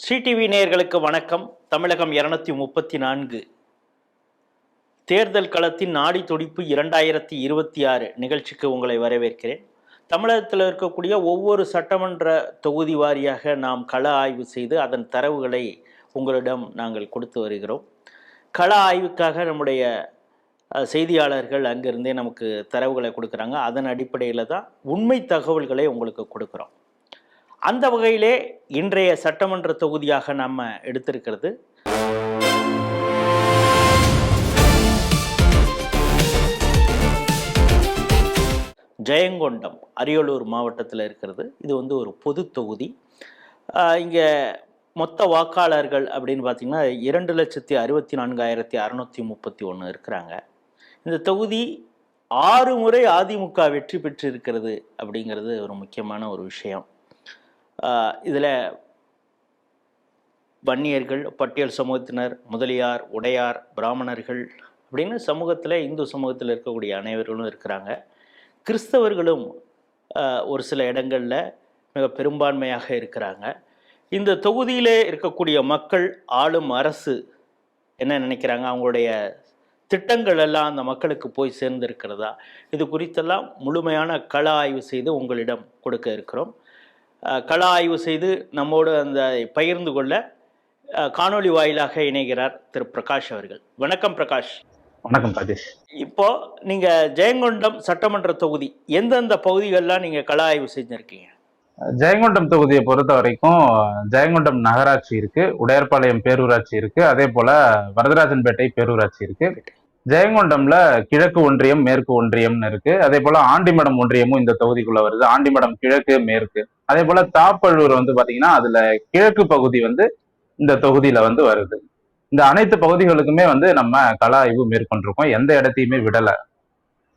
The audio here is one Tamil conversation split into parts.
ஸ்ரீ டிவி நேயர்களுக்கு வணக்கம். தமிழகம் 234 தேர்தல் களத்தின் நாடி துடிப்பு 2026 நிகழ்ச்சிக்கு உங்களை வரவேற்கிறேன். தமிழகத்தில் இருக்கக்கூடிய ஒவ்வொரு சட்டமன்ற தொகுதி வாரியாக நாம் கள ஆய்வு செய்து அதன் தரவுகளை உங்களிடம் நாங்கள் கொடுத்து வருகிறோம். கள ஆய்வுக்காக நம்முடைய செய்தியாளர்கள் அங்கிருந்தே நமக்கு தரவுகளை கொடுக்குறாங்க. அதன் அடிப்படையில் தான் உண்மை தகவல்களை உங்களுக்கு கொடுக்குறோம். அந்த வகையிலே இன்றைய சட்டமன்ற தொகுதியாக நாம் எடுத்திருக்கிறது ஜெயங்கொண்டம், அரியலூர் மாவட்டத்தில் இருக்கிறது. இது ஒரு பொது தொகுதி. இங்கே மொத்த வாக்காளர்கள் அப்படின்னு பார்த்தீங்கன்னா 2,64,631 இருக்கிறாங்க. இந்த தொகுதி 6 முறை அதிமுக வெற்றி பெற்று இருக்கிறது அப்படிங்கிறது ஒரு முக்கியமான ஒரு விஷயம். இதில் வன்னியர்கள், பட்டியல் சமூகத்தினர், முதலியார், உடையார், பிராமணர்கள் அப்படின்னு சமூகத்தில், இந்து சமூகத்தில் இருக்கக்கூடிய அனைவர்களும் இருக்கிறாங்க. கிறிஸ்தவர்களும் ஒரு சில இடங்களில் மிக பெரும்பான்மையாக இருக்கிறாங்க. இந்த தொகுதியிலே இருக்கக்கூடிய மக்கள், ஆளும் அரசு என்ன நினைக்கிறாங்க, அவங்களுடைய திட்டங்கள் எல்லாம் அந்த மக்களுக்கு போய் சேர்ந்திருக்கிறதா, இது குறித்தெல்லாம் முழுமையான கள ஆய்வு செய்து உங்களிடம் கொடுக்க இருக்கிறோம். கள ஆய்வு செய்து நம்மோடு அந்த பகிர்ந்து கொள்ள காணொலி வாயிலாக இணைகிறார் திரு பிரகாஷ் அவர்கள். வணக்கம் பிரகாஷ். வணக்கம் ராஜேஷ். இப்போ நீங்க ஜெயங்கொண்டம் சட்டமன்ற தொகுதி எந்தெந்த பகுதிகளெலாம் நீங்க கள ஆய்வு செஞ்சிருக்கீங்க? ஜெயங்கொண்டம் தொகுதியை பொறுத்த வரைக்கும் ஜெயங்கொண்டம் நகராட்சி இருக்கு, உடையார்பாளையம் பேரூராட்சி இருக்கு, அதே போல வரதராஜன்பேட்டை பேரூராட்சி இருக்கு. ஜெயங்கொண்டம்ல கிழக்கு ஒன்றியம், மேற்கு ஒன்றியம்னு இருக்கு. அதே போல ஆண்டிமடம் ஒன்றியமும் இந்த தொகுதிக்குள்ள வருது. ஆண்டிமடம் கிழக்கு, மேற்கு. அதே போல தாப்பள்ளூர் பாத்தீங்கன்னா அதுல கிழக்கு பகுதி இந்த தொகுதியில வருது. இந்த அனைத்து பகுதிகளுக்குமே நம்ம கள ஆய்வு மேற்கொண்டிருக்கோம். எந்த இடத்தையுமே விடல,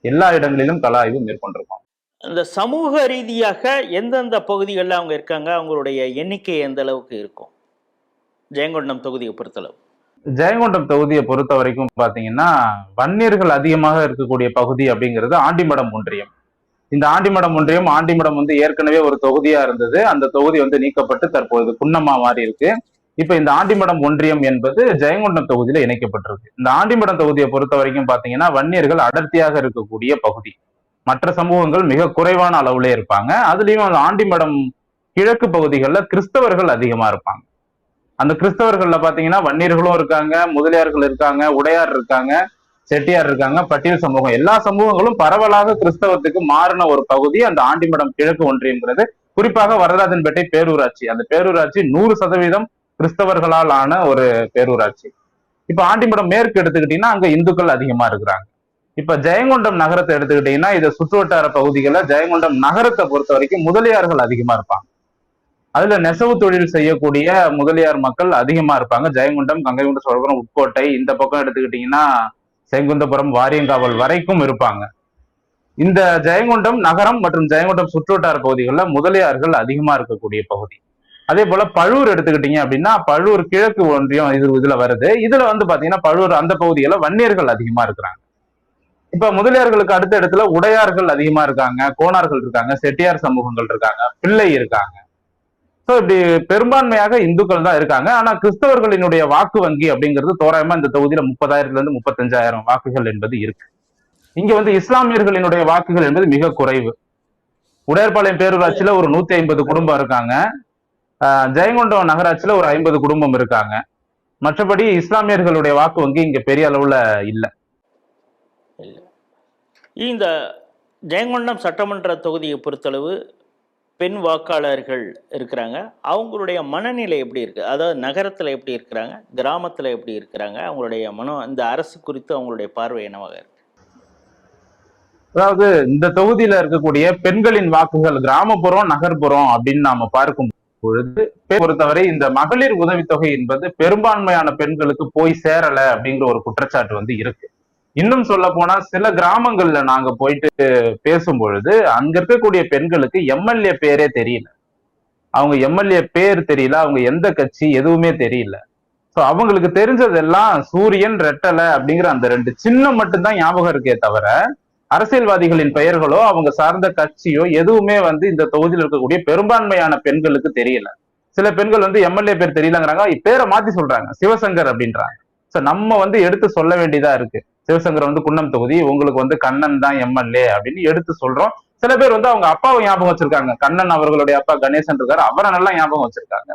எல்லா இடங்களிலும் கள ஆய்வு மேற்கொண்டிருக்கோம். இந்த சமூக ரீதியாக எந்தெந்த பகுதிகளில் அவங்க இருக்காங்க, அவங்களுடைய எண்ணிக்கை எந்த அளவுக்கு இருக்கும் ஜெயங்கொண்டம் தொகுதியை பொறுத்தளவு? ஜெயங்கொண்டம் தொகுதியை பொறுத்த வரைக்கும் பாத்தீங்கன்னா வன்னியர்கள் அதிகமாக இருக்கக்கூடிய பகுதி அப்படிங்கிறது ஆண்டிமடம் ஒன்றியம். இந்த ஆண்டிமடம் ஒன்றியம், ஆண்டிமடம் ஏற்கனவே ஒரு தொகுதியா இருந்தது. அந்த தொகுதி நீக்கப்பட்டு தற்போது குன்னமா மாறி இருக்கு. இப்ப இந்த ஆண்டிமடம் ஒன்றியம் என்பது ஜெயங்கொண்டம் தொகுதியில இணைக்கப்பட்டிருக்கு. இந்த ஆண்டிமடம் தொகுதியை பொறுத்த வரைக்கும் பாத்தீங்கன்னா வன்னியர்கள் அடர்த்தியாக இருக்கக்கூடிய பகுதி. மற்ற சமூகங்கள் மிக குறைவான அளவுல இருப்பாங்க. அதுலயும் அந்த ஆண்டிமடம் கிழக்கு பகுதிகளில் கிறிஸ்தவர்கள் அதிகமா இருப்பாங்க. அந்த கிறிஸ்தவர்கள்ல பாத்தீங்கன்னா வன்னியர்களும் இருக்காங்க, முதலியார்கள் இருக்காங்க, உடையார் இருக்காங்க, செட்டியார் இருக்காங்க, பட்டியல் சமூகம், எல்லா சமூகங்களும் பரவலாக கிறிஸ்தவத்துக்கு மாறின ஒரு பகுதி அந்த ஆண்டிமடம் கிழக்கு ஒன்றியங்கிறது. குறிப்பாக வரதராஜன்பேட்டை பேரூராட்சி, அந்த பேரூராட்சி 100% கிறிஸ்தவர்களால் ஆன ஒரு பேரூராட்சி. இப்ப ஆண்டிமடம் மேற்கு எடுத்துக்கிட்டீங்கன்னா அங்க இந்துக்கள் அதிகமா இருக்கிறாங்க. இப்ப ஜெயங்கொண்டம் நகரத்தை எடுத்துக்கிட்டீங்கன்னா இதை சுற்றுவட்டார பகுதிகளில் ஜெயங்கொண்டம் நகரத்தை பொறுத்த வரைக்கும் முதலியார்கள் அதிகமா இருப்பாங்க. அதுல நெசவு தொழில் செய்யக்கூடிய முதலியார் மக்கள் அதிகமா இருப்பாங்க. ஜெயங்கொண்டம், கங்கைகொண்ட சோழபுரம், உட்கோட்டை, இந்த பக்கம் எடுத்துக்கிட்டீங்கன்னா செங்குந்தபுரம், வாரியங்காவல் வரைக்கும் இருப்பாங்க. இந்த ஜெயங்கொண்டம் நகரம் மற்றும் ஜெயங்கொண்டம் சுற்றுவட்டார பகுதிகளில் முதலியார்கள் அதிகமா இருக்கக்கூடிய பகுதி. அதே போல பழூர் எடுத்துக்கிட்டீங்க அப்படின்னா பழூர் கிழக்கு ஒன்றியம் இதுல வருது. இதுல பாத்தீங்கன்னா பழூர் அந்த பகுதியில வன்னியர்கள் அதிகமா இருக்கிறாங்க. இப்ப முதலியார்களுக்கு அடுத்த இடத்துல உடையார்கள் அதிகமா இருக்காங்க, கோணார்கள் இருக்காங்க, செட்டியார் சமூகங்கள் இருக்காங்க, பிள்ளை இருக்காங்க. ஸோ இப்படி பெரும்பான்மையாக இந்துக்கள் தான் இருக்காங்க. ஆனா கிறிஸ்தவர்களினுடைய வாக்கு வங்கி அப்படிங்கிறது தோராயமா இந்த தொகுதியில 30,000 - 35,000 வாக்குகள் என்பது இருக்கு. இங்க இஸ்லாமியர்களினுடைய வாக்குகள் என்பது மிக குறைவு. உடையார்பாளையம் பேரூராட்சியில ஒரு 150 குடும்பம் இருக்காங்க. ஜெயங்கொண்டம் நகராட்சியில ஒரு 50 குடும்பம் இருக்காங்க. மற்றபடி இஸ்லாமியர்களுடைய வாக்கு வங்கி இங்க பெரிய அளவுல இல்லை. இந்த ஜெயங்கொண்டம் சட்டமன்ற தொகுதியை பொறுத்தளவு பெண் வாக்காளர்கள் இருக்கிறாங்க. அவங்களுடைய மனநிலை எப்படி இருக்கு? அதாவது நகரத்தில் எப்படி இருக்கிறாங்க, கிராமத்தில் எப்படி இருக்கிறாங்க, அவங்களுடைய இந்த அரசு குறித்து அவங்களுடைய பார்வை என்னவாக இருக்கு? அதாவது இந்த தொகுதியில இருக்கக்கூடிய பெண்களின் வாக்குகள் கிராமப்புறம், நகர்ப்புறம் அப்படின்னு நாம பார்க்கும் பொழுது பொறுத்தவரை இந்த மகளிர் உதவித்தொகை என்பது பெரும்பான்மையான பெண்களுக்கு போய் சேரல அப்படிங்கிற ஒரு குற்றச்சாட்டு இருக்கு. இன்னும் சொல்ல போனா சில கிராமங்கள்ல நாங்க போயிட்டு பேசும் பொழுது அங்க இருக்கக்கூடிய பெண்களுக்கு எம்எல்ஏ பேரே தெரியல. அவங்க எம்எல்ஏ பேர் தெரியல, அவங்க எந்த கட்சி எதுவுமே தெரியல. சோ அவங்களுக்கு தெரிஞ்சதெல்லாம் சூரியன், ரெட்டலை அப்படிங்கிற அந்த 2 சின்னம் மட்டும்தான் ஞாபகம் இருக்கே தவிர அரசியல்வாதிகளின் பெயர்களோ அவங்க சார்ந்த கட்சியோ எதுவுமே இந்த தொகுதியில் இருக்கக்கூடிய பெரும்பான்மையான பெண்களுக்கு தெரியல. சில பெண்கள் வந்து எம்எல்ஏ பேர் தெரியலங்கிறாங்க, பேரை மாத்தி சொல்றாங்க, சிவசங்கர் அப்படின்றாங்க. சோ நம்ம வந்து எடுத்து சொல்ல வேண்டியதா இருக்கு. சிவசங்கர் வந்து குன்னம் தொகுதி, உங்களுக்கு வந்து கண்ணன் தான் எம்எல்ஏ அப்படின்னு எடுத்து சொல்றோம். சில பேர் வந்து அவங்க அப்பாவை ஞாபகம் வச்சிருக்காங்க, கண்ணன் அவர்களுடைய அப்பா கணேசன் இருக்காரு, அவரை நல்லா ஞாபகம் வச்சிருக்காங்க.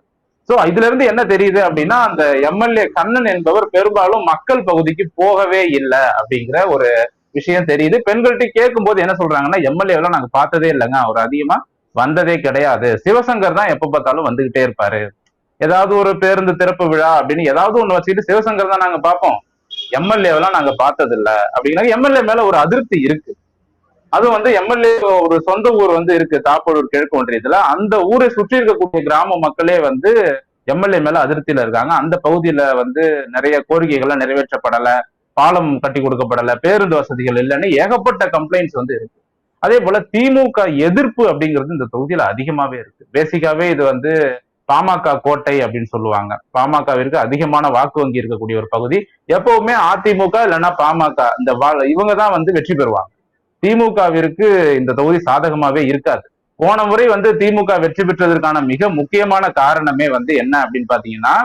சோ இதுல இருந்து என்ன தெரியுது அப்படின்னா, அந்த எம்எல்ஏ கண்ணன் என்பவர் பெரும்பாலும் மக்கள் பகுதிக்கு போகவே இல்லை அப்படிங்கிற ஒரு விஷயம் தெரியுது. பெண்கள்கிட்ட கேட்கும் போது என்ன சொல்றாங்கன்னா, எம்எல்ஏவெல்லாம் நாங்க பார்த்ததே இல்லைங்க, அவர் அதிகமா வந்ததே கிடையாது, சிவசங்கர் தான் எப்ப பார்த்தாலும் வந்துகிட்டே இருப்பாரு, ஏதாவது ஒரு பேருந்து திறப்பு விழா அப்படின்னு ஏதாவது ஒண்ணு வச்சுக்கிட்டு சிவசங்கர் தான் நாங்க பார்ப்போம், எம்எல்ஏவெல்லாம் நாங்க பார்த்தது இல்ல அப்படின்னா எம்எல்ஏ மேல ஒரு அதிருப்தி இருக்கு. அதுவும் வந்து எம்எல்ஏ ஒரு சொந்த ஊர் வந்து இருக்கு, தாப்பூர் கிழக்கு ஒன்றியத்துல, அந்த ஊரை சுற்றி இருக்கக்கூடிய கிராம மக்களே வந்து எம்எல்ஏ மேல அதிருப்தியில இருக்காங்க. அந்த பகுதியில வந்து நிறைய கோரிக்கைகள்லாம் நிறைவேற்றப்படல, பாலம் கட்டி கொடுக்கப்படல, பேருந்து வசதிகள் இல்லைன்னு ஏகப்பட்ட கம்ப்ளைண்ட்ஸ் வந்து இருக்கு. அதே போல திமுக எதிர்ப்பு அப்படிங்கிறது இந்த தொகுதியில அதிகமாவே இருக்கு. பேசிக்காவே இது வந்து பாமக கோட்டை அப்படின்னு சொல்லுவாங்க. பாமகவிற்கு அதிகமான வாக்கு வங்கி இருக்கக்கூடிய ஒரு பகுதி. எப்பவுமே அதிமுக இல்லைன்னா பாமக இந்த இவங்க தான் வந்து வெற்றி பெறுவாங்க. திமுகவிற்கு இந்த தொகுதி சாதகமாவே இருக்காது. போன முறை வந்து திமுக வெற்றி பெற்றதற்கான மிக முக்கியமான காரணமே வந்து என்ன அப்படின்னு பாத்தீங்கன்னா,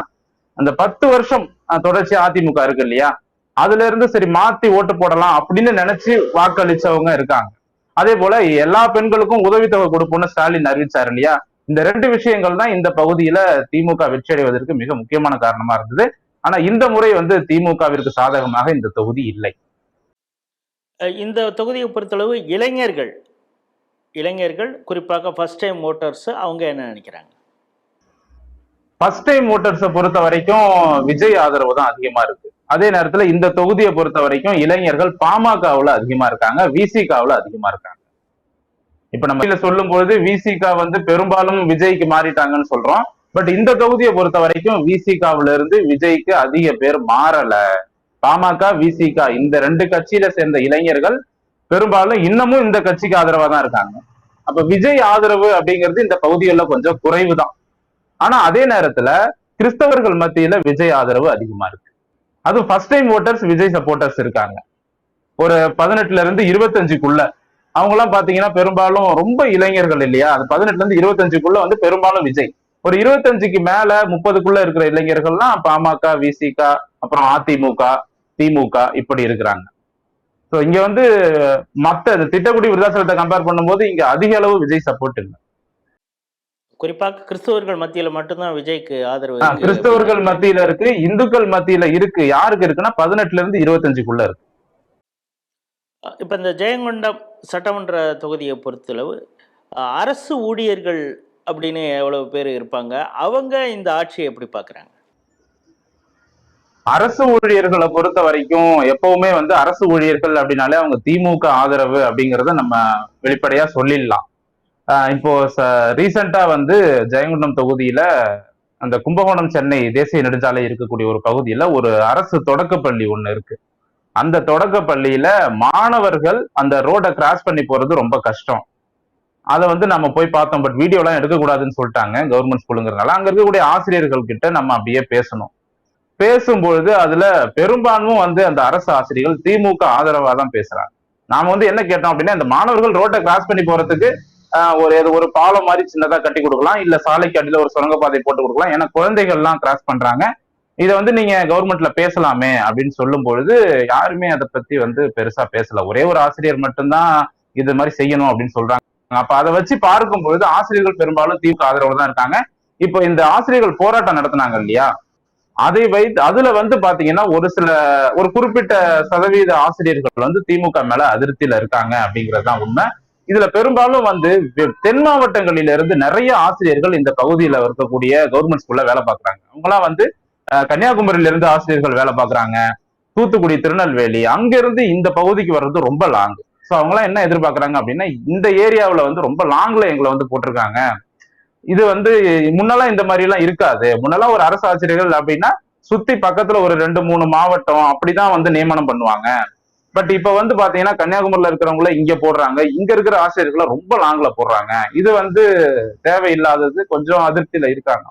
அந்த 10 வருஷம் தொடர்ச்சி அதிமுக இருக்கு இல்லையா, அதுல இருந்து சரி மாத்தி ஓட்டு போடலாம் அப்படின்னு நினைச்சு வாக்களிச்சவங்க இருக்காங்க. அதே போல எல்லா பெண்களுக்கும் உதவித்தொகை கொடுப்போம்னு ஸ்டாலின் அறிவிச்சாரு இல்லையா, இந்த 2 விஷயங்கள் தான் இந்த பகுதியில திமுக வெற்றி அடைவதற்கு மிக முக்கியமான காரணமா இருந்தது. ஆனா இந்த முறை வந்து திமுகவிற்கு சாதகமாக இந்த தொகுதி இல்லை. இந்த தொகுதியை பொறுத்தளவு இளைஞர்கள் குறிப்பாக ஃபர்ஸ்ட் டைம் ஓட்டர்ஸ் அவங்க என்ன நினைக்கிறாங்க? ஃபர்ஸ்ட் டைம் ஓட்டர்ஸை பொறுத்த வரைக்கும் விஜய் ஆதரவு தான் அதிகமா இருக்கு. அதே நேரத்துல இந்த தொகுதியை பொறுத்த வரைக்கும் இளைஞர்கள் பாமகவுல அதிகமா இருக்காங்க, விசிகாவுல அதிகமா இருக்காங்க. இப்ப நம்ம சொல்லும் பொழுது விசிக வந்து பெரும்பாலும் விஜய்க்கு மாறிட்டாங்கன்னு சொல்றோம். பட் இந்த தொகுதியை பொறுத்த வரைக்கும் விசிகாவுல இருந்து விஜய்க்கு அதிக பேர் மாறல. பாமக விசிக இந்த 2 கட்சியில சேர்ந்த இளைஞர்கள் பெரும்பாலும் இன்னமும் இந்த கட்சிக்கு ஆதரவா தான் இருக்காங்க. அப்ப விஜய் ஆதரவு அப்படிங்கிறது இந்த பகுதிகளில் கொஞ்சம் குறைவு தான். ஆனா அதே நேரத்துல கிறிஸ்தவர்கள் மத்தியில விஜய் ஆதரவு அதிகமா இருக்கு. அதுவும் first time voters Vijay supporters இருக்காங்க. ஒரு 18ல இருந்து 25க்குள்ள அவங்க எல்லாம் பாத்தீங்கன்னா பெரும்பாலும் ரொம்ப இளைஞர்கள் இல்லையா, அது 18ல இருந்து 25க்குள்ள வந்து பெரும்பாலும் விஜய். ஒரு 25க்கு மேல 30க்குள்ள இருக்கிற இளைஞர்கள்லாம் பாமக விசிக அப்புறம் அதிமுக திமுக இப்படி இருக்கிறாங்க. ஸோ இங்க வந்து மத்த திட்டக்குடி விருதாசலத்தை கம்பேர் பண்ணும்போது இங்க அதிக அளவு விஜய் சப்போர்ட் இல்லை. குறிப்பாக கிறிஸ்தவர்கள் மத்தியில மட்டும்தான் விஜய்க்கு ஆதரவு. கிறிஸ்தவர்கள் மத்தியில இருக்கு, இந்துக்கள் மத்தியில இருக்கு. யாருக்கு இருக்குன்னா 18ல இருந்து 25க்குள்ள இருக்கு. இப்ப இந்த ஜெயங்கொண்டம் சட்டமன்ற தொகுதியை பொறுத்தளவு அரசு ஊழியர்கள் அப்படின்னு எவ்வளவு பேர் இருப்பாங்க, அவங்க இந்த ஆட்சியை எப்படி பாக்குறாங்க? அரசு ஊழியர்களை பொறுத்த வரைக்கும் எப்பவுமே வந்து அரசு ஊழியர்கள் அப்படின்னாலே அவங்க திமுக ஆதரவு அப்படிங்கிறத நம்ம வெளிப்படையா சொல்லிடலாம். இப்போ ரீசெண்டா வந்து ஜெயங்கொண்டம் தொகுதியில அந்த கும்பகோணம் சென்னை தேசிய நெடுஞ்சாலை இருக்கக்கூடிய ஒரு பகுதியில ஒரு அரசு தொடக்கப்பள்ளி ஒண்ணு இருக்கு. அந்த தொடக்க பள்ளியில மாணவர்கள் அந்த ரோடை கிராஸ் பண்ணி போறது ரொம்ப கஷ்டம். அதை வந்து நம்ம போய் பார்த்தோம். பட் வீடியோ எல்லாம் எடுக்கக்கூடாதுன்னு சொல்லிட்டாங்க கவர்மெண்ட் ஸ்கூலுங்கிறதுனால. அங்க இருக்கக்கூடிய ஆசிரியர்கள் கிட்ட நம்ம அப்படியே பேசணும். பேசும்பொழுது அதுல பெரும்பான்மை வந்து அந்த அரசு ஆசிரியர்கள் திமுக ஆதரவா தான் பேசுறாங்க. நாம வந்து என்ன கேட்டோம் அப்படின்னா, இந்த மாணவர்கள் ரோட்டை கிராஸ் பண்ணி போறதுக்கு ஒரு பாலம் மாதிரி சின்னதா கட்டி கொடுக்கலாம், இல்ல சாலைக்கு அடியில ஒரு சுரங்கப்பாதை போட்டு கொடுக்கலாம், ஏன்னா குழந்தைகள் எல்லாம் கிராஸ் பண்றாங்க, இதை வந்து நீங்க கவர்மெண்ட்ல பேசலாமே அப்படின்னு சொல்லும் பொழுது யாருமே அதை பத்தி வந்து பெருசா பேசல. ஒரே ஒரு ஆசிரியர் மட்டும்தான் இது மாதிரி செய்யணும் அப்படின்னு சொல்றாங்க. அப்ப அதை வச்சு பார்க்கும் பொழுது ஆசிரியர்கள் பெரும்பாலும் திமுக ஆதரவு தான் இருக்காங்க. இப்போ இந்த ஆசிரியர்கள் போராட்டம் நடத்தினாங்க இல்லையா, அதை வைத்து அதுல வந்து பாத்தீங்கன்னா ஒரு குறிப்பிட்ட சதவீத ஆசிரியர்கள் வந்து திமுக மேல அதிருப்தியில இருக்காங்க அப்படிங்கறதுதான் உண்மை. இதுல பெரும்பாலும் வந்து தென் மாவட்டங்களில இருந்து நிறைய ஆசிரியர்கள் இந்த பகுதியில இருக்கக்கூடிய கவர்மெண்ட் ஸ்கூல்ல வேலை பார்க்கறாங்க. அவங்களாம் வந்து கன்னியாகுமரியில இருந்து ஆசிரியர்கள் வேலை பார்க்கறாங்க, தூத்துக்குடி திருநெல்வேலி அங்க இருந்து இந்த பகுதிக்கு வர்றது ரொம்ப லாங். ஸோ அவங்களாம் என்ன எதிர்பார்க்கறாங்க அப்படின்னா, இந்த ஏரியாவில் வந்து ரொம்ப லாங்ல எங்களை வந்து போட்டிருக்காங்க. இது வந்து முன்னெல்லாம் இந்த மாதிரி எல்லாம் இருக்காது. முன்னெல்லாம் ஒரு அரசு ஆசிரியர்கள் அப்படின்னா சுத்தி பக்கத்துல ஒரு 2-3 மாவட்டம் அப்படிதான் வந்து நியமனம் பண்ணுவாங்க. பட் இப்ப வந்து பாத்தீங்கன்னா கன்னியாகுமரியில இருக்கிறவங்கள இங்க போடுறாங்க, இங்க இருக்கிற ஆசிரியர்களை ரொம்ப லாங்ல போடுறாங்க. இது வந்து தேவையில்லாதது, கொஞ்சம் அதிருப்தியில இருக்காங்க.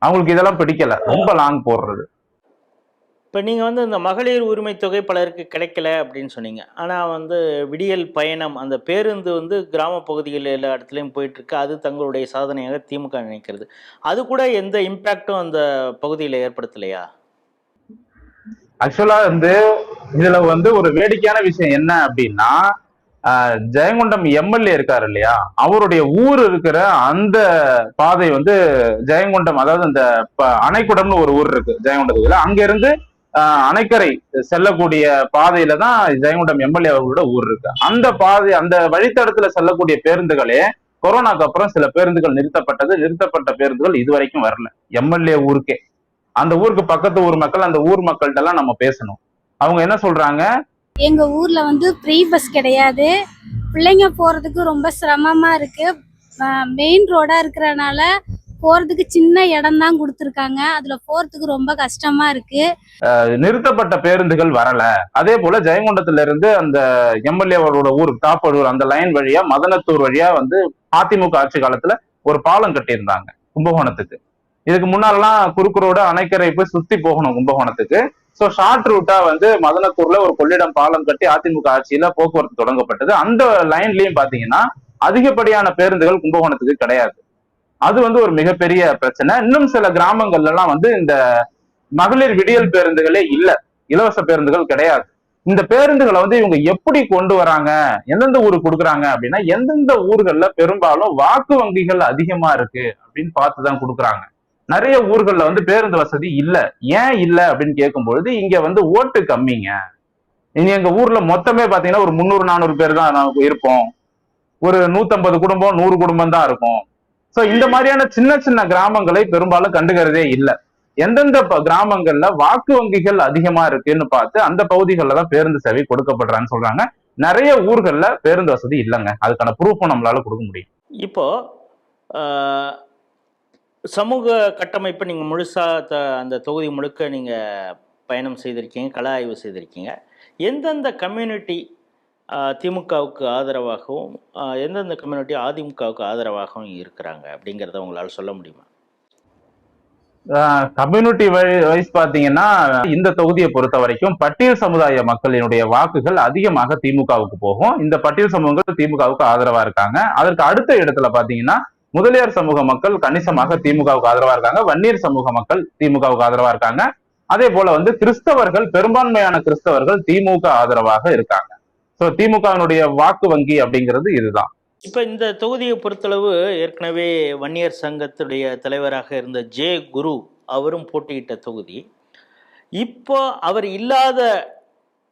அவங்களுக்கு இதெல்லாம் பிடிக்கல, ரொம்ப லாங் போடுறது. இப்போ நீங்கள் வந்து இந்த மகளிர் உரிமை தொகை பலருக்கு கிடைக்கல அப்படின்னு சொன்னீங்க. ஆனால் வந்து விடியல் பயணம் அந்த பேருந்து வந்து கிராம பகுதிகளில் எல்லா இடத்துலையும் போயிட்டுருக்கு. அது தங்களுடைய சாதனையாக திமுக நினைக்கிறது. அது கூட எந்த இம்பேக்டும் அந்த பகுதியில் ஏற்படுத்தலையா? ஆக்சுவலா வந்து இதுல வந்து ஒரு வேடிக்கையான விஷயம் என்ன அப்படின்னா, ஜெயங்கொண்டம் எம்எல்ஏ இருக்காரு இல்லையா, அவருடைய ஊர் இருக்கிற அந்த பாதை வந்து ஜெயங்கொண்டம், அதாவது அந்த அணைக்குடம்னு ஒரு ஊர் இருக்கு ஜெயங்கொண்டத்துல, அங்க இருந்து அணைக்கரை செல்லக்கூடிய பாதையில தான் ஜெயங்கொண்டம் எம்எல்ஏ அவர்களோட ஊர் இருக்கு. அந்த பாதை, அந்த வழித்தடத்துல செல்லக்கூடிய பேருந்துகளே கொரோனாக்கு அப்புறம் சில பேருந்துகள் நிறுத்தப்பட்ட பேருந்துகள் இதுவரைக்கும் வரல எம்எல்ஏ ஊருக்கே. அந்த ஊருக்கு பக்கத்து ஊர் மக்கள், அந்த ஊர் மக்கள்கிட்ட எல்லாம் நம்ம பேசணும். அவங்க என்ன சொல்றாங்க, எங்க ஊர்ல வந்து ஃப்ரீ பஸ் கிடையாது, பிள்ளைங்க போறதுக்கு ரொம்ப சிரமமா இருக்கு. மெயின் ரோடா இருக்கிறனால போறதுக்கு சின்ன இடம் தான் கொடுத்துருக்காங்க, அதுல போறதுக்கு ரொம்ப கஷ்டமா இருக்கு. நிறுத்தப்பட்ட பேருந்துகள் வரல. அதே போல ஜெயங்கொண்டத்துல இருந்து அந்த எம்எல்ஏ அவரோட ஊர் தாப்படூர் அந்த லைன் வழியா மதனத்தூர் வழியா வந்து அதிமுக ஆட்சி காலத்துல ஒரு பாலம் கட்டியிருந்தாங்க கும்பகோணத்துக்கு. இதுக்கு முன்னாலாம் குறுக்கு ரோடு அணைக்கரை போய் சுத்தி போகணும் கும்பகோணத்துக்கு. ஸோ ஷார்ட் ரூட்டா வந்து மதனத்தூர்ல ஒரு கொள்ளிடம் பாலம் கட்டி அதிமுக ஆட்சியில போக்குவரத்து தொடங்கப்பட்டது. அந்த லைன்லயும் பாத்தீங்கன்னா அதிகப்படியான பேருந்துகள் கும்பகோணத்துக்கு கிடையாது. அது வந்து ஒரு மிகப்பெரிய பிரச்சனை. இன்னும் சில கிராமங்கள்ல எல்லாம் வந்து இந்த மகளிர் விடியல் பேருந்துகளே இல்ல, இலவச பேருந்துகள் கிடையாது. இந்த பேருந்துகளை வந்து இவங்க எப்படி கொண்டு வராங்க, எந்தெந்த ஊருக்கு கொடுக்குறாங்க அப்படின்னா, எந்தெந்த ஊர்கள்ல பெரும்பாலும் வாக்கு வங்கிகள் அதிகமா இருக்கு அப்படின்னு பார்த்துதான் கொடுக்குறாங்க. நிறைய ஊர்கள்ல வந்து பேருந்து வசதி இல்ல. ஏன் இல்ல அப்படின்னு கேட்கும்பொழுது, இங்க வந்து ஓட்டு கம்மிங்க. இங்க எங்க ஊர்ல மொத்தமே பாத்தீங்கன்னா ஒரு 300-400 பேர் தான் நமக்கு இருப்போம். ஒரு 150 குடும்பம் 100 குடும்பம் தான் இருக்கும். சோ இந்த மாதிரியான சின்ன சின்ன கிராமங்களை பெரும்பாலும் கண்டுகிறதே இல்ல. எந்தெந்த கிராமங்கள்ல வாக்கு வங்கிகள் அதிகமா இருக்குன்னு பார்த்து அந்த பகுதிகளில் தான் பேருந்து சேவை கொடுக்கப்படுறான்னு சொல்றாங்க. நிறைய ஊர்கள்ல பேருந்து வசதி இல்லைங்க. அதுக்கான ப்ரூஃபும் நம்மளால கொடுக்க முடியும். இப்போ சமூக கட்டமைப்பு நீங்கள் முழுசாக அந்த தொகுதி முழுக்க நீங்கள் பயணம் செய்திருக்கீங்க, கள ஆய்வு செய்திருக்கீங்க. எந்தெந்த கம்யூனிட்டி திமுகவுக்கு ஆதரவாகவும் எந்தெந்த கம்யூனிட்டி அதிமுகவுக்கு ஆதரவாகவும் இருக்கிறாங்க அப்படிங்கிறத உங்களால் சொல்ல முடியுமா? கம்யூனிட்டி வைஸ் பாத்தீங்கன்னா இந்த தொகுதியை பொறுத்த வரைக்கும் பட்டியல் சமுதாய மக்களினுடைய வாக்குகள் அதிகமாக திமுகவுக்கு போகும். இந்த பட்டியல் சமூகங்கள் திமுகவுக்கு ஆதரவா இருக்காங்க. அதற்கு அடுத்த இடத்துல பாத்தீங்கன்னா முதலியார் சமூக மக்கள் கணிசமாக திமுகவுக்கு ஆதரவா இருக்காங்க. வன்னியர் சமூக மக்கள் திமுகவுக்கு ஆதரவா இருக்காங்க. அதே போல வந்து கிறிஸ்தவர்கள், பெரும்பான்மையான கிறிஸ்தவர்கள் திமுக ஆதரவாக இருக்காங்க. சோ திமுகவினுடைய வாக்கு வங்கி அப்படிங்கிறது இதுதான். இப்போ இந்த தொகுதியை பொறுத்தளவு ஏற்கனவே வன்னியர் சங்கத்துடைய தலைவராக இருந்த ஜே குரு அவரும் போட்டியிட்ட தொகுதி. இப்போ அவர் இல்லாத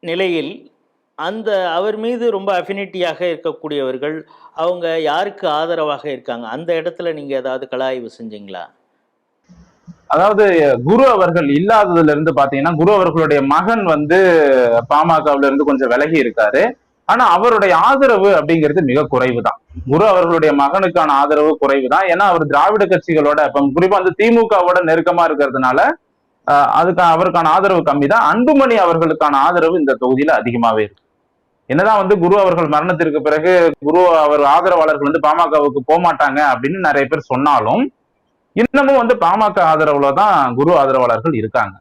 நிலையில் அந்த அவர் மீது ரொம்ப அஃபினிட்டியாக இருக்கக்கூடியவர்கள் அவங்க யாருக்கு ஆதரவாக இருக்காங்க? அந்த இடத்துல நீங்க ஏதாவது கள ஆய்வு செஞ்சீங்களா? அதாவது குரு அவர்கள் இல்லாததுல இருந்து பாத்தீங்கன்னா, குரு அவர்களுடைய மகன் வந்து பாமகவுல இருந்து கொஞ்சம் விலகி இருக்காரு. ஆனா அவருடைய ஆதரவு அப்படிங்கிறது மிக குறைவு தான். குரு அவர்களுடைய மகனுக்கான ஆதரவு குறைவு தான். ஏன்னா அவர் திராவிட கட்சிகளோட குறிப்பா வந்து திமுகவோட நெருக்கமா இருக்கிறதுனால அதுக்கு அவருக்கான ஆதரவு கம்மி தான். அன்புமணி அவர்களுக்கான ஆதரவு இந்த தொகுதியில அதிகமாவே இருக்கு. என்னதான் வந்து குரு அவர்கள் மரணத்திற்கு பிறகு குரு அவர் ஆதரவாளர்கள் வந்து பாமகவுக்கு போக மாட்டாங்க அப்படின்னு நிறைய பேர் சொன்னாலும், இன்னமும் வந்து பாமக ஆதரவுல தான் குரு ஆதரவாளர்கள் இருக்காங்க.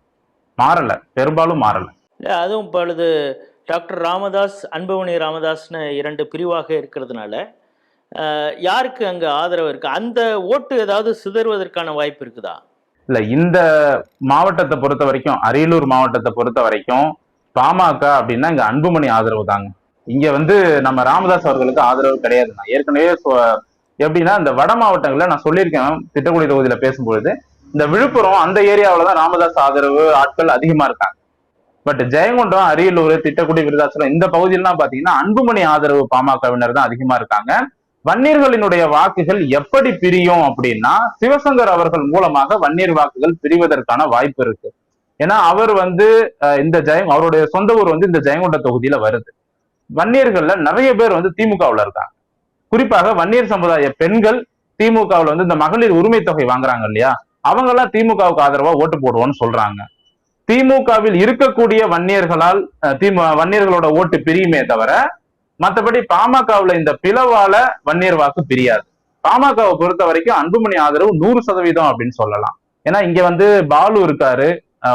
மாறல, பெரும்பாலும் மாறல. அதுவும் இப்பொழுது டாக்டர் ராமதாஸ், அன்புமணி ராமதாஸ்னு 2 பிரிவாக இருக்கிறதுனால யாருக்கு அங்க ஆதரவு இருக்கு? அந்த ஓட்டு ஏதாவது சிதறுவதற்கான வாய்ப்பு இருக்குதா? இல்ல, இந்த மாவட்டத்தை பொறுத்த வரைக்கும், அரியலூர் மாவட்டத்தை பொறுத்த வரைக்கும் பாமக அப்படின்னா இங்க அன்புமணி ஆதரவு தாங்க. இங்க வந்து நம்ம ராமதாஸ் அவர்களுக்கு ஆதரவு கிடையாது. நான் ஏற்கனவே எப்படின்னா இந்த வட மாவட்டங்கள்ல நான் சொல்லியிருக்கேன் திட்டக்குடி தொகுதியில பேசும்பொழுது, இந்த விழுப்புரம் அந்த ஏரியாவில தான் ராமதாஸ் ஆதரவு ஆட்கள் அதிகமா இருக்காங்க. பட் ஜெயங்கொண்டம், அரியலூர், திட்டக்குடி, விருதாச்சலம் இந்த பகுதியிலாம் பாத்தீங்கன்னா அன்புமணி ஆதரவு பாமகவினர் தான் அதிகமா இருக்காங்க. வன்னியர்களினுடைய வாக்குகள் எப்படி பிரியும் அப்படின்னா, சிவசங்கர் அவர்கள் மூலமாக வன்னியர் வாக்குகள் பிரிவதற்கான வாய்ப்பு இருக்கு. ஏன்னா அவர் வந்து இந்த அவருடைய சொந்த ஊர் வந்து இந்த ஜெயங்கொண்ட தொகுதியில வருது. வன்னியர்கள்ல நிறைய பேர் வந்து திமுகவுல இருக்காங்க. குறிப்பாக வன்னியர் சமுதாய பெண்கள் திமுகவுல வந்து இந்த மகளிர் உரிமை தொகை வாங்குறாங்க இல்லையா, அவங்க எல்லாம் திமுகவுக்கு ஆதரவா ஓட்டு போடுவோம்னு சொல்றாங்க. திமுகவில் இருக்கக்கூடிய வன்னியர்களால் வன்னியர்களோட ஓட்டு பிரியுமே தவிர, மற்றபடி பாமகவுல இந்த பிளவால வன்னியர் வாக்கு பிரியாது. பாமகவை பொறுத்த வரைக்கும் அன்புமணி ஆதரவு 100% அப்படின்னு சொல்லலாம். ஏன்னா இங்க வந்து பாலு இருக்காரு,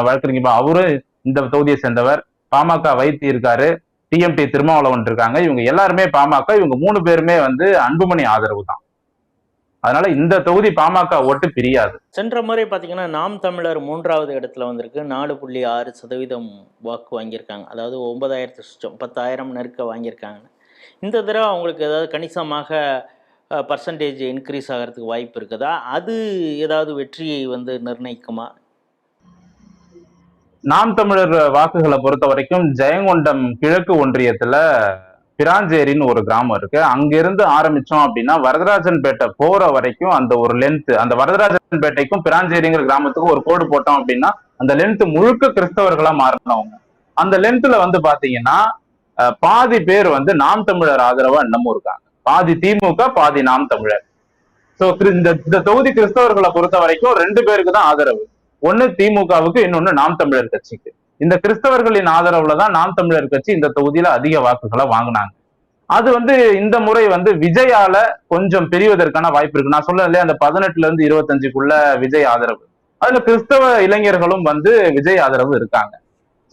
வழக்கறிஞர் அவரு இந்த தொகுதியை சேர்ந்தவர், பாமக வைத்தி இருக்காரு, டிஎம்டி திருமாவளவன் இருக்காங்க. இவங்க எல்லாருமே பாமக. இவங்க 3 பேருமே வந்து அன்புமணி ஆதரவு தான். அதனால இந்த தொகுதி பாமக ஓட்டு பிரியாது. சென்ற முறை பார்த்தீங்கன்னா நாம் தமிழர் 3வது இடத்துல வந்திருக்கு. 4.6% வாக்கு வாங்கியிருக்காங்க. அதாவது 9,000 சுற்றம் 10,000 நெருக்க வாங்கியிருக்காங்க. இந்த தடவை அவங்களுக்கு ஏதாவது கணிசமாக பர்சன்டேஜ் இன்க்ரீஸ் ஆகிறதுக்கு வாய்ப்பு இருக்குதா? அது ஏதாவது வெற்றியை வந்து நிர்ணயிக்குமா? நாம் தமிழர் வாக்குகளை பொறுத்த வரைக்கும் ஜெயங்கொண்டம் கிழக்கு ஒன்றியத்துல பிராஞ்சேரின்னு ஒரு கிராமம் இருக்கு. அங்கிருந்து ஆரம்பிச்சோம் அப்படின்னா வரதராஜன்பேட்டை போற வரைக்கும் அந்த ஒரு லென்த், அந்த வரதராஜன்பேட்டைக்கும் பிராஞ்சேரிங்கிற கிராமத்துக்கும் ஒரு கோடு போட்டோம் அப்படின்னா அந்த லென்த் முழுக்க கிறிஸ்தவர்களா மாறினவங்க. அந்த லென்த்ல வந்து பாத்தீங்கன்னா பாதி பேர் வந்து நாம் தமிழர் ஆதரவா இன்னமும் இருக்காங்க. பாதி திமுக, பாதி நாம் தமிழர். சோ இந்த தொகுதி கிறிஸ்தவர்களை பொறுத்த வரைக்கும் 2 பேருக்கு தான் ஆதரவு. ஒண்ணு திமுகவுக்கு, இன்னொன்னு நாம் தமிழர் கட்சிக்கு. இந்த கிறிஸ்தவர்களின் ஆதரவுல தான் நாம் தமிழர் கட்சி இந்த தொகுதியில அதிக வாக்குகளை வாங்கினாங்க. அது வந்து இந்த முறை வந்து விஜயால கொஞ்சம் பிரிவதற்கான வாய்ப்பு இருக்கு. நான் சொல்ல இல்லையா, அந்த 18ல இருந்து 25க்குள்ள விஜய் ஆதரவு, அதுல கிறிஸ்தவ இளைஞர்களும் வந்து விஜய் ஆதரவு இருக்காங்க.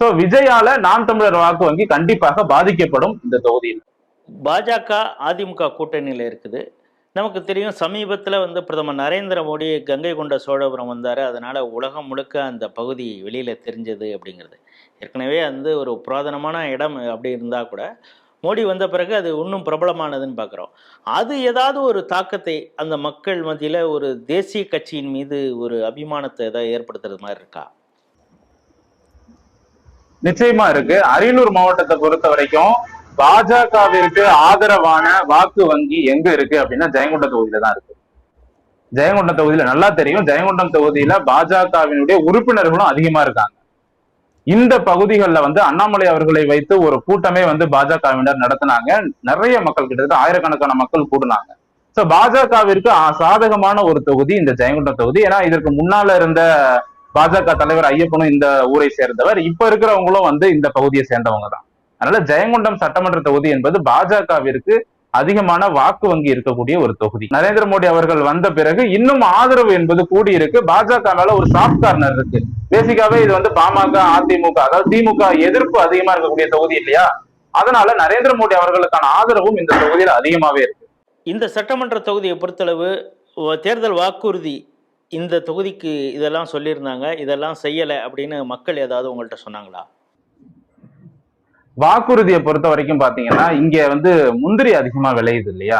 சோ விஜயால நாம் தமிழர் வாக்கு வங்கி கண்டிப்பாக பாதிக்கப்படும் இந்த தொகுதியில். பாஜக அதிமுக கூட்டணியில் இருக்குது. நமக்கு தெரியும் சமீபத்தில் வந்து பிரதமர் நரேந்திர மோடி கங்கை கொண்ட சோழபுரம் வந்தார். அதனால் உலகம் முழுக்க அந்த பகுதி வெளியில் தெரிஞ்சது அப்படிங்கிறது. ஏற்கனவே வந்து ஒரு புராதனமான இடம் அப்படி இருந்தால் கூட மோடி வந்த பிறகு அது இன்னும் பிரபலமானதுன்னு பார்க்குறோம். அது ஏதாவது ஒரு தாக்கத்தை அந்த மக்கள் மத்தியில் ஒரு தேசிய கட்சியின் மீது ஒரு அபிமானத்தை ஏதாவது ஏற்படுத்துறது மாதிரி இருக்கா? நிச்சயமா இருக்கு. அரியலூர் மாவட்டத்தை பொறுத்த வரைக்கும் பாஜகவிற்கு ஆதரவான வாக்கு வங்கி எங்க இருக்கு அப்படின்னா ஜெயங்கொண்டம் தொகுதியில தான் இருக்கு. ஜெயங்கொண்டம் தொகுதியில நல்லா தெரியும், ஜெயங்கொண்டம் தொகுதியில பாஜகவினுடைய உறுப்பினர்களும் அதிகமா இருக்காங்க. இந்த பகுதிகளில் வந்து அண்ணாமலை அவர்களை வைத்து ஒரு கூட்டமே வந்து பாஜகவினர் நடத்தினாங்க. நிறைய மக்கள், கிட்டத்தட்ட ஆயிரக்கணக்கான மக்கள் கூடுனாங்க. சோ பாஜகவிற்கு சாதகமான ஒரு தொகுதி இந்த ஜெயங்கொண்டம் தொகுதி. ஏன்னா இதற்கு முன்னால இருந்த பாஜக தலைவர் ஐயப்பனும் இந்த ஊரை சேர்ந்தவர், இப்ப இருக்கிறவங்களும் வந்து இந்த பகுதியை சேர்ந்தவங்க தான். அதனால ஜெயங்கொண்டம் சட்டமன்ற தொகுதி என்பது பாஜகவிற்கு அதிகமான வாக்கு வங்கி இருக்கக்கூடிய ஒரு தொகுதி. நரேந்திர மோடி அவர்கள் வந்த பிறகு இன்னும் ஆதரவு என்பது கூடி இருக்கு. பாஜக மேல ஒரு சாஃப்ட் கார்னர் இருக்கு. பேசிக்காவே இது வந்து பாமக, அதிமுக, அதாவது திமுக எதிர்ப்பு அதிகமா இருக்கக்கூடிய தொகுதி இல்லையா? அதனால நரேந்திர மோடி அவர்களுக்கான ஆதரவும் இந்த தொகுதியில அதிகமாவே இருக்கு. இந்த சட்டமன்ற தொகுதியை பொறுத்தளவு தேர்தல் வாக்குறுதி இந்த தொகுதிக்கு இதெல்லாம் சொல்லியிருந்தாங்க, இதெல்லாம் செய்யலை அப்படின்னு மக்கள் ஏதாவது உங்கள்கிட்ட சொன்னாங்களா? வாக்குறுதியை பொறுத்த வரைக்கும் பாத்தீங்கன்னா இங்க வந்து முந்திரி அதிகமா விளையுது இல்லையா?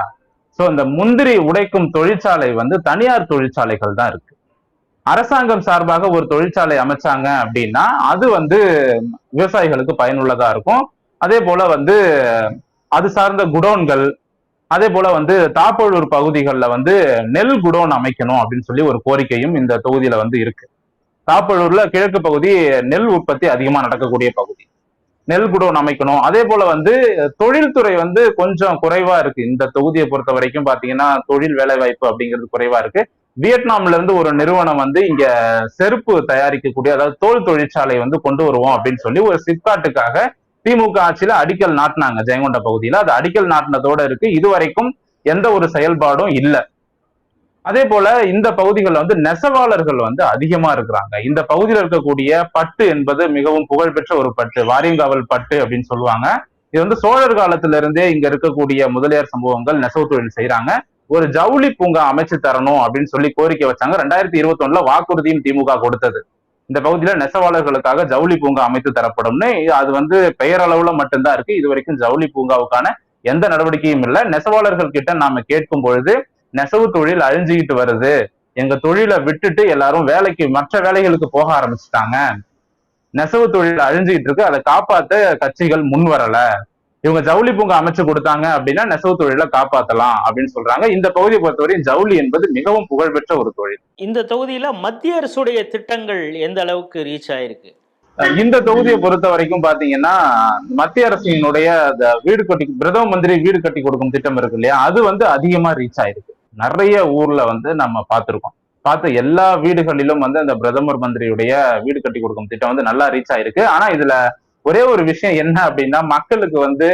சோ இந்த முந்திரி உடைக்கும் தொழிற்சாலை வந்து தனியார் தொழிற்சாலைகள் தான் இருக்கு. அரசாங்கம் சார்பாக ஒரு தொழிற்சாலை அமைச்சாங்க அப்படின்னா அது வந்து விவசாயிகளுக்கு பயனுள்ளதா இருக்கும். அதே போல வந்து அது சார்ந்த குடோன்கள், அதே போல வந்து தாப்பழூர் பகுதிகளில் வந்து நெல் குடோன் அமைக்கணும் அப்படின்னு சொல்லி ஒரு கோரிக்கையும் இந்த தொகுதியில வந்து இருக்கு. தாப்பழூர்ல கிழக்கு பகுதி நெல் உற்பத்தி அதிகமா நடக்கக்கூடிய பகுதி, நெல் குடோன் அமைக்கணும். அதே போல வந்து தொழில்துறை வந்து கொஞ்சம் குறைவா இருக்கு இந்த தொகுதியை பொறுத்த வரைக்கும். பாத்தீங்கன்னா தொழில் வேலை வாய்ப்பு அப்படிங்கிறது குறைவா இருக்கு. வியட்நாம்ல இருந்து ஒரு நிறுவனம் வந்து இங்க செருப்பு தயாரிக்கக்கூடிய, அதாவது தோல் தொழிற்சாலை வந்து கொண்டு வருவோம் அப்படின்னு சொல்லி ஒரு சிப்காட்டுக்காக திமுக ஆட்சியில அடிக்கல் நாட்டினாங்க ஜெயங்கொண்ட பகுதியில. அது அடிக்கல் நாட்டினதோட இருக்கு, இதுவரைக்கும் எந்த ஒரு செயல்பாடும் இல்லை. அதே போல இந்த பகுதிகளில் வந்து நெசவாளர்கள் வந்து அதிகமா இருக்கிறாங்க. இந்த பகுதியில் இருக்கக்கூடிய பட்டு என்பது மிகவும் புகழ்பெற்ற ஒரு பட்டு, வாரியங்காவல் பட்டு அப்படின்னு சொல்லுவாங்க. இது வந்து சோழர் காலத்துல இருந்தே இங்க இருக்கக்கூடிய முதலியார் சம்பவங்கள் நெசவு தொழில் செய்யறாங்க. ஒரு ஜவுளி பூங்கா அமைச்சு தரணும் அப்படின்னு சொல்லி கோரிக்கை வச்சாங்க. 2021 வாக்குறுதியும் திமுக கொடுத்தது. இந்த பகுதியில நெசவாளர்களுக்காக ஜவுளி பூங்கா அமைத்து தரப்படும்னு. அது வந்து பெயரளவுல மட்டும்தான் இருக்கு. இது வரைக்கும் ஜவுளி பூங்காவுக்கான எந்த நடவடிக்கையும் இல்லை. நெசவாளர்கள் கிட்ட நாம கேட்கும் பொழுது நெசவு தொழில் அழிஞ்சுக்கிட்டு வருது, எங்க தொழிலை விட்டுட்டு எல்லாரும் வேலைக்கு மற்ற வேலைகளுக்கு போக ஆரம்பிச்சுட்டாங்க, நெசவு தொழில் அழிஞ்சுக்கிட்டு இருக்கு, அதை காப்பாத்த கட்சிகள் முன் வரல, இவங்க ஜவுளி பூங்கா அமைச்சு கொடுத்தாங்க அப்படின்னா நெசவு தொழிலை காப்பாத்தலாம் அப்படின்னு சொல்றாங்க. இந்த பகுதியை பொறுத்தவரையும் ஜவுளி என்பது மிகவும் புகழ்பெற்ற ஒரு தொழில். இந்த தொகுதியில மத்திய அரசுடைய திட்டங்கள் எந்த அளவுக்கு ரீச் ஆயிருக்கு? இந்த தொகுதியை பொறுத்த வரைக்கும் பாத்தீங்கன்னா மத்திய அரசினுடைய வீடு கட்டி, பிரதம மந்திரி வீடு கட்டி கொடுக்கும் திட்டம் இருக்கு இல்லையா, அது வந்து அதிகமா ரீச் ஆயிருக்கு. நிறைய ஊர்ல வந்து நம்ம பார்த்திருக்கோம். பார்த்த எல்லா வீடுகளிலும் வந்து அந்த பிரதமர் மந்திரியுடைய வீடு கட்டி கொடுக்கும் திட்டம் வந்து நல்லா ரீச் ஆயிருக்கு. ஆனா இதுல ஒரே ஒரு விஷயம் என்ன அப்படின்னா, மக்களுக்கு வந்து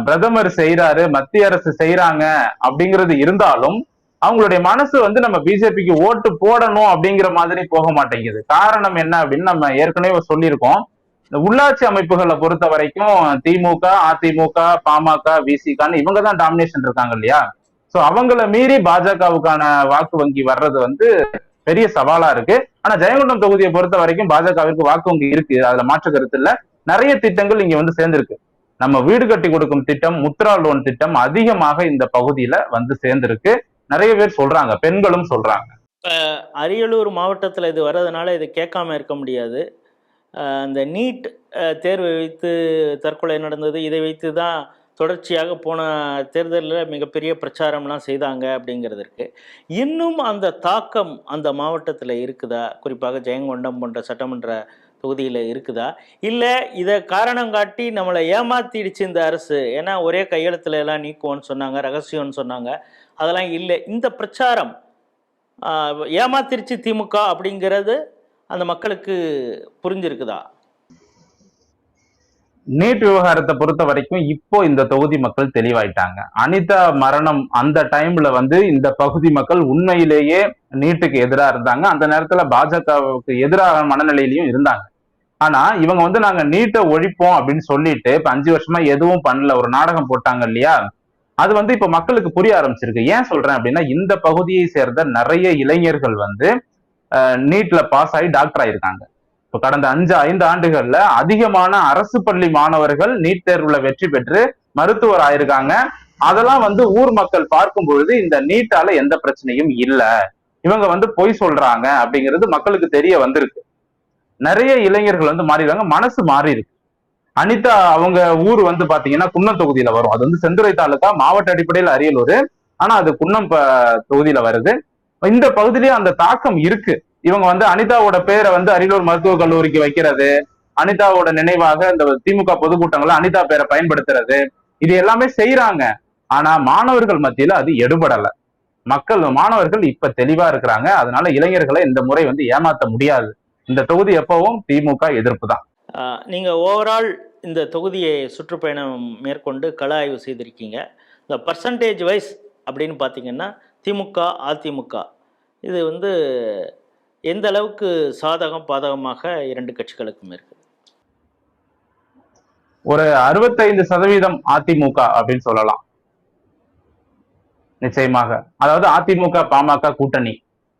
பிரதமர் செய்யறாரு, மத்திய அரசு செய்யறாங்க அப்படிங்கிறது இருந்தாலும் அவங்களுடைய மனசு வந்து நம்ம பிஜேபிக்கு ஓட்டு போடணும் அப்படிங்கிற மாதிரி போக மாட்டேங்குது. காரணம் என்ன அப்படின்னு நம்ம ஏற்கனவே சொல்லியிருக்கோம். இந்த உள்ளாட்சி அமைப்புகளை பொறுத்த வரைக்கும் திமுக, அதிமுக, பாமக, விசிகான்னு இவங்க தான் டாமினேஷன் இருக்காங்க இல்லையா? சோ அவங்கள மீறி பாஜகவுக்கான வாக்கு வங்கி வர்றது வந்து பெரிய சவாலா இருக்கு. ஆனா ஜெயங்கொண்டம் தொகுதியை பொறுத்த வரைக்கும் பாஜகவிற்கு வாக்கு வங்கி இருக்கு, அதுல மாற்று கருத்து இல்ல. நிறைய திட்டங்கள் இங்க வந்து சேர்ந்திருக்கு. நம்ம வீடு கட்டி கொடுக்கும் திட்டம், முத்ரா லோன் திட்டம் அதிகமாக இந்த பகுதியில வந்து சேர்ந்திருக்கு. நிறைய பேர் சொல்றாங்க, பெண்களும் சொல்றாங்க. அரியலூர் மாவட்டத்தில் இது வர்றதுனால இது கேட்காம இருக்க முடியாது. அந்த நீட் தேர்வை வைத்து தற்கொலை நடந்தது, இதை வைத்து தான் தொடர்ச்சியாக போன தேர்தலில் மிகப்பெரிய பிரச்சாரம்லாம் செய்தாங்க அப்படிங்கிறதுக்கு இன்னும் அந்த தாக்கம் அந்த மாவட்டத்தில் இருக்குதா? குறிப்பாக ஜெயங்கொண்டம் போன்ற சட்டமன்ற தொகுதியில் இருக்குதா? இல்லை இதை காரணம் காட்டி நம்மளை ஏமாத்திடுச்சு இந்த அரசு, ஏன்னா ஒரே கையெழுத்துல எல்லாம் நீக்குவோன்னு சொன்னாங்க, ரகசியம்னு சொன்னாங்க, அதெல்லாம் இல்லை, இந்த பிரச்சாரம் ஏமாத்திருச்சு திமுக அப்படிங்கிறது அந்த மக்களுக்கு புரிஞ்சிருக்குதா? நீட் விவகாரத்தை பொறுத்த வரைக்கும் இப்போ இந்த தொகுதி மக்கள் தெளிவாயிட்டாங்க. அனிதா மரணம் அந்த டைம்ல வந்து இந்த பகுதி மக்கள் உண்மையிலேயே நீட்டுக்கு எதிராக இருந்தாங்க. அந்த நேரத்துல பாஜகவுக்கு எதிராக மனநிலையிலையும் இருந்தாங்க. ஆனா இவங்க வந்து நாங்க நீட்டை ஒழிப்போம் அப்படின்னு சொல்லிட்டு இப்ப 5 வருஷமா எதுவும் பண்ணல, ஒரு நாடகம் போட்டாங்க இல்லையா? அது வந்து இப்ப மக்களுக்கு புரிய ஆரம்பிச்சிருக்கு. ஏன் சொல்றேன் அப்படின்னா, இந்த பகுதியை சேர்ந்த நிறைய இளைஞர்கள் வந்து நீட்ல பாஸ் ஆகி டாக்டர் ஆயிருக்காங்க. இப்போ கடந்த 5 ஆண்டுகள்ல அதிகமான அரசு பள்ளி மாணவர்கள் நீட் தேர்வுல வெற்றி பெற்று மருத்துவர் ஆயிருக்காங்க. அதெல்லாம் வந்து ஊர் மக்கள் பார்க்கும் பொழுது இந்த நீட்டால எந்த பிரச்சனையும் இல்ல, இவங்க வந்து பொய் சொல்றாங்க அப்படிங்கிறது மக்களுக்கு தெரிய வந்திருக்கு. நிறைய இளைஞர்கள் வந்து மாறிடுறாங்க, மனசு மாறி இருக்கு. அனிதா அவங்க ஊர் வந்து பாத்தீங்கன்னா குன்னம் தொகுதியில வரும். அது வந்து செந்துறை தாலுகா, மாவட்ட அடிப்படையில் அரியலூர், ஆனா அது குன்னம் தொகுதியில வருது. இந்த பகுதியிலயும் அந்த தாக்கம் இருக்கு. இவங்க வந்து அனிதாவோட பேரை வந்து அரியலூர் மருத்துவக் கல்லூரிக்கு வைக்கிறது, அனிதாவோட நினைவாக இந்த திமுக பொதுக்கூட்டங்களை அனிதா பேரை பயன்படுத்துறது, இது எல்லாமே செய்யறாங்க. ஆனா மாணவர்கள் மத்தியில அது எடுபடல. மாணவர்கள் இப்ப தெளிவா இருக்கிறாங்க. அதனால இளைஞர்களை இந்த முறை வந்து ஏமாத்த முடியாது. இந்த தொகுதி எப்பவும் திமுக எதிர்ப்பு தான். நீங்க ஓவரால் இந்த தொகுதியை சுற்றுப்பயணம் மேற்கொண்டு கள ஆய்வு செய்திருக்கீங்க. இந்த பர்சன்டேஜ் வைஸ் அப்படின்னு பார்த்தீங்கன்னா திமுக, அதிமுக இது வந்து எந்த அளவுக்கு சாதகம் பாதகமாக 2 கட்சிகளுக்கும் இருக்கு? ஒரு 65% அதிமுக அப்படின்னு சொல்லலாம் நிச்சயமாக. அதாவது அதிமுக பாமக கூட்டணி.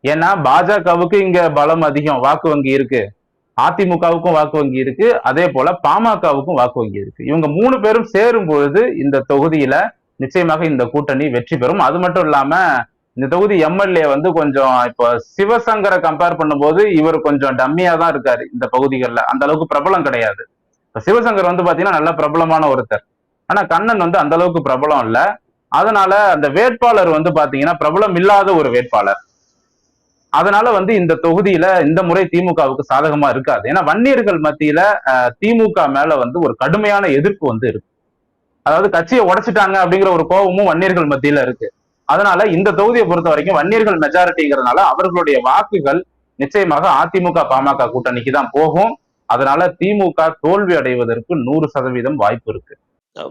ஏன்னா பாஜகவுக்கு இங்க பலம் அதிகம், வாக்கு வங்கி இருக்கு. அதிமுகவுக்கும் வாக்கு வங்கி இருக்கு, அதே போல பாமகவுக்கும் வாக்கு வங்கி இருக்கு. இவங்க 3 பேரும் சேரும் பொழுது இந்த தொகுதியில நிச்சயமாக இந்த கூட்டணி வெற்றி பெறும். அது மட்டும் இல்லாம இந்த தொகுதி எம்எல்ஏ வந்து கொஞ்சம் இப்போ சிவசங்கரை கம்பேர் பண்ணும்போது இவர் கொஞ்சம் டம்மியா தான் இருக்காரு. இந்த பகுதிகளில் அந்த அளவுக்கு பிரபலம் கிடையாது. இப்ப சிவசங்கர் வந்து பாத்தீங்கன்னா நல்ல பிரபலமான ஒருத்தர், ஆனா கண்ணன் வந்து அந்த அளவுக்கு பிரபலம் இல்லை. அதனால அந்த வேட்பாளர் வந்து பாத்தீங்கன்னா பிரபலம் இல்லாத ஒரு வேட்பாளர். அதனால வந்து இந்த தொகுதியில இந்த முறை திமுகவுக்கு சாதகமா இருக்காது. ஏன்னா வன்னியர்கள் மத்தியில திமுக மேல வந்து ஒரு கடுமையான எதிர்ப்பு வந்து இருக்கு. அதாவது கட்சியை உடைச்சிட்டாங்க அப்படிங்கிற ஒரு கோபமும் வன்னியர்கள் மத்தியில இருக்கு. அதனால இந்த தொகுதியை பொறுத்த வரைக்கும் வன்னியர்கள் மெஜாரிட்டிங்கிறதுனால அவர்களுடைய வாக்குகள் நிச்சயமாக அதிமுக பாமக கூட்டணிக்கு தான் போகும். அதனால திமுக தோல்வி அடைவதற்கு 100% வாய்ப்பு இருக்கு.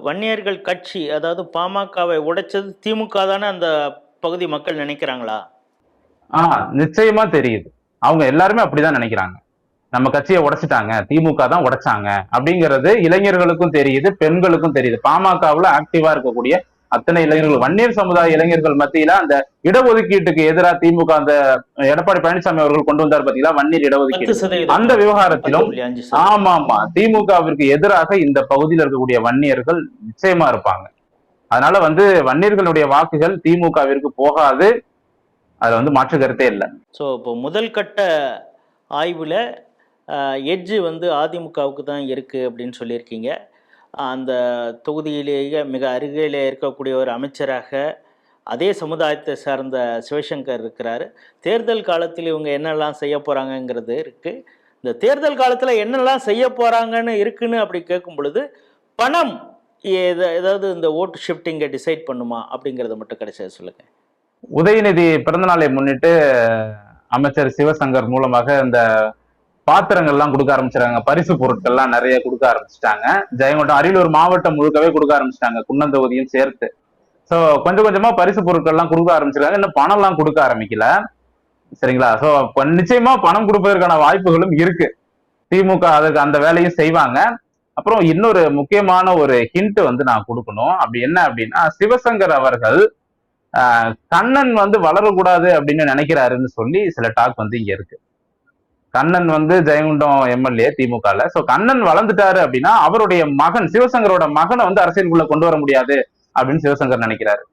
வன்னியர்கள் கட்சி, அதாவது பாமகவை உடைச்சது திமுக தானே அந்த பகுதி மக்கள் நினைக்கிறாங்களா? நிச்சயமா தெரியுது. அவங்க எல்லாருமே அப்படிதான் நினைக்கிறாங்க. நம்ம கட்சியை உடைச்சிட்டாங்க, திமுக தான் உடைச்சாங்க அப்படிங்கிறது இளைஞர்களுக்கும் தெரியுது, பெண்களுக்கும் தெரியுது. பாமகவுல ஆக்டிவா இருக்கக்கூடிய அத்தனை இளைஞர்கள், வன்னியர் சமுதாய இளைஞர்கள் மத்தியில அந்த இடஒதுக்கீட்டுக்கு எதிராக திமுக அந்த எடப்பாடி பழனிசாமி அவர்கள் கொண்டு வந்தார் பாத்தீங்களா, வன்னியர் இடஒதுக்கீடு, அந்த விவகாரத்திலும் ஆமா திமுகவிற்கு எதிராக இந்த பகுதியில் இருக்கக்கூடிய வன்னியர்கள் நிச்சயமா இருப்பாங்க. அதனால வந்து வன்னியர்களுடைய வாக்குகள் திமுகவிற்கு போகாது, அதுல வந்து மாற்று கருத்தே இல்லை. ஸோ இப்போ முதல் கட்ட ஆய்வுல எட்ஜு வந்து அதிமுகவுக்கு தான் இருக்கு அப்படின்னு சொல்லியிருக்கீங்க. அந்த தொகுதியிலேயே மிக அருகிலே இருக்கக்கூடிய ஒரு அமைச்சராக அதே சமுதாயத்தை சார்ந்த சிவசங்கர் இருக்கிறாரு. தேர்தல் காலத்தில் இவங்க என்னெல்லாம் செய்ய போகிறாங்கங்கிறது இருக்குது. இந்த தேர்தல் காலத்தில் என்னெல்லாம் செய்ய போகிறாங்கன்னு இருக்குன்னு அப்படி கேட்கும் பொழுது பணம் ஏதாவது இந்த ஓட்டு ஷிஃப்டிங்கை டிசைட் பண்ணுமா அப்படிங்கிறத மட்டும் கடைசியாக சொல்லுங்கள். உதயநிதி பிறந்தநாளை முன்னிட்டு அமைச்சர் சிவசங்கர் மூலமாக இந்த பாத்திரங்கள்லாம் கொடுக்க ஆரம்பிச்சிட்டாங்க, பரிசு பொருட்கள்லாம் நிறைய கொடுக்க ஆரம்பிச்சிட்டாங்க. ஜெயங்கொண்டம் அரியலூர் மாவட்டம் முழுக்கவே கொடுக்க ஆரம்பிச்சிட்டாங்க, குன்னம் தொகுதியும் சேர்த்து. ஸோ கொஞ்சம் கொஞ்சமா பரிசு பொருட்கள்லாம் கொடுக்க ஆரம்பிச்சிருக்காங்க. இன்னும் பணம்லாம் கொடுக்க ஆரம்பிக்கல, சரிங்களா? ஸோ நிச்சயமா பணம் கொடுப்பதற்கான வாய்ப்புகளும் இருக்கு. திமுக அதுக்கு அந்த வேலையும் செய்வாங்க. அப்புறம் இன்னொரு முக்கியமான ஒரு ஹிண்ட் வந்து நான் கொடுக்கணும். அப்படி என்ன அப்படின்னா, சிவசங்கர் அவர்கள் கண்ணன் வந்து வளரக்கூடாது அப்படின்னு நினைக்கிறாருன்னு சொல்லி சில டாக் வந்து இங்க இருக்கு. கண்ணன் வந்து ஜெயங்கொண்டம் எம்எல்ஏ திமுகல. சோ கண்ணன் வளர்ந்துட்டாரு அப்படின்னா அவருடைய மகன் சிவசங்கரோட மகனை வந்து அரசியலுக்குள்ள கொண்டு வர முடியாது அப்படின்னு சிவசங்கர் நினைக்கிறாரு.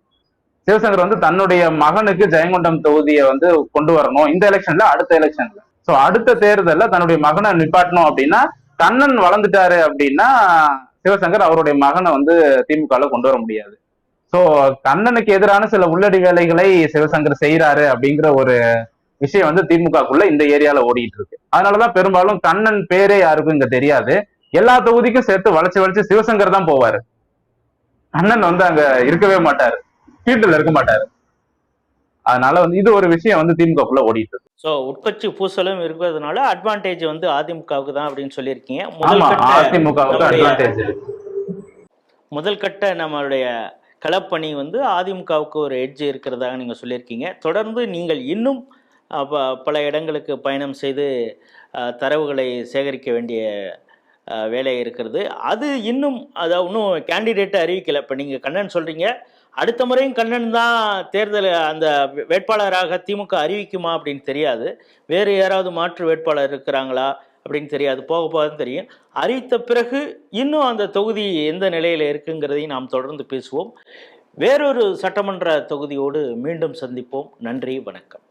சிவசங்கர் வந்து தன்னுடைய மகனுக்கு ஜெயங்கொண்டம் தொகுதியை வந்து கொண்டு வரணும் இந்த எலெக்ஷன்ல, அடுத்த எலெக்ஷன்ல. சோ அடுத்த தேர்தல்ல தன்னுடைய மகனை நிப்பாட்டணும் அப்படின்னா, கண்ணன் வளர்ந்துட்டாரு அப்படின்னா சிவசங்கர் அவருடைய மகனை வந்து திமுகல கொண்டு வர முடியாது. சோ கண்ணனுக்கு எதிரான சில உள்ளடி வேலைகளை சிவசங்கர் செய்யறாரு அப்படிங்கிற ஒரு விஷயம் வந்து திமுகக்குள்ள இந்த ஏரியால ஓடிட்டு இருக்கு. அதனாலதான் பெரும்பாலும் கண்ணன் பேரே யாருக்கும் இங்க தெரியாது. எல்லா தொகுதிக்கும் சேர்த்து வளைச்சு வளைச்சு சிவசங்கர் தான் போவாரு. கண்ணன் வந்து அங்க இருக்கவே மாட்டாரு, ஃபீல்டுல இருக்க மாட்டாரு. அதனால வந்து இது ஒரு விஷயம் வந்து திமுகக்குள்ள ஓடிட்டு இருக்கு. ஸோ உட்கட்சி பூசலும் இருக்கிறதுனால அட்வான்டேஜ் வந்து அதிமுகவுக்கு தான் அப்படின்னு சொல்லியிருக்கீங்க. அதிமுகவுக்கு அட்வான்டேஜ் இருக்கு. முதல் கட்ட நம்மளுடைய களப்பணி வந்து அதிமுகவுக்கு ஒரு எட்ஜ் இருக்கிறதாக நீங்கள் சொல்லியிருக்கீங்க. தொடர்ந்து நீங்கள் இன்னும் பல இடங்களுக்கு பயணம் செய்து தரவுகளை சேகரிக்க வேண்டிய வேலை இருக்கிறது. அது இன்னும் அதாவது இன்னும் கேண்டிடேட்டை அறிவிக்கலை. இப்போ நீங்கள் கண்ணன் சொல்கிறீங்க, அடுத்த முறையும் கண்ணன் தான் தேர்தல் அந்த வேட்பாளராக திமுக அறிவிக்குமா அப்படின்னு தெரியாது. வேறு யாராவது மாற்று வேட்பாளர் இருக்கிறாங்களா அப்படின்னு தெரியாது, போக போக தெரியும். அறிவித்த பிறகு இன்னும் அந்த தொகுதி எந்த நிலையில் இருக்குங்கிறதையும் நாம் தொடர்ந்து பேசுவோம். வேறொரு சட்டமன்ற தொகுதியோடு மீண்டும் சந்திப்போம். நன்றி, வணக்கம்.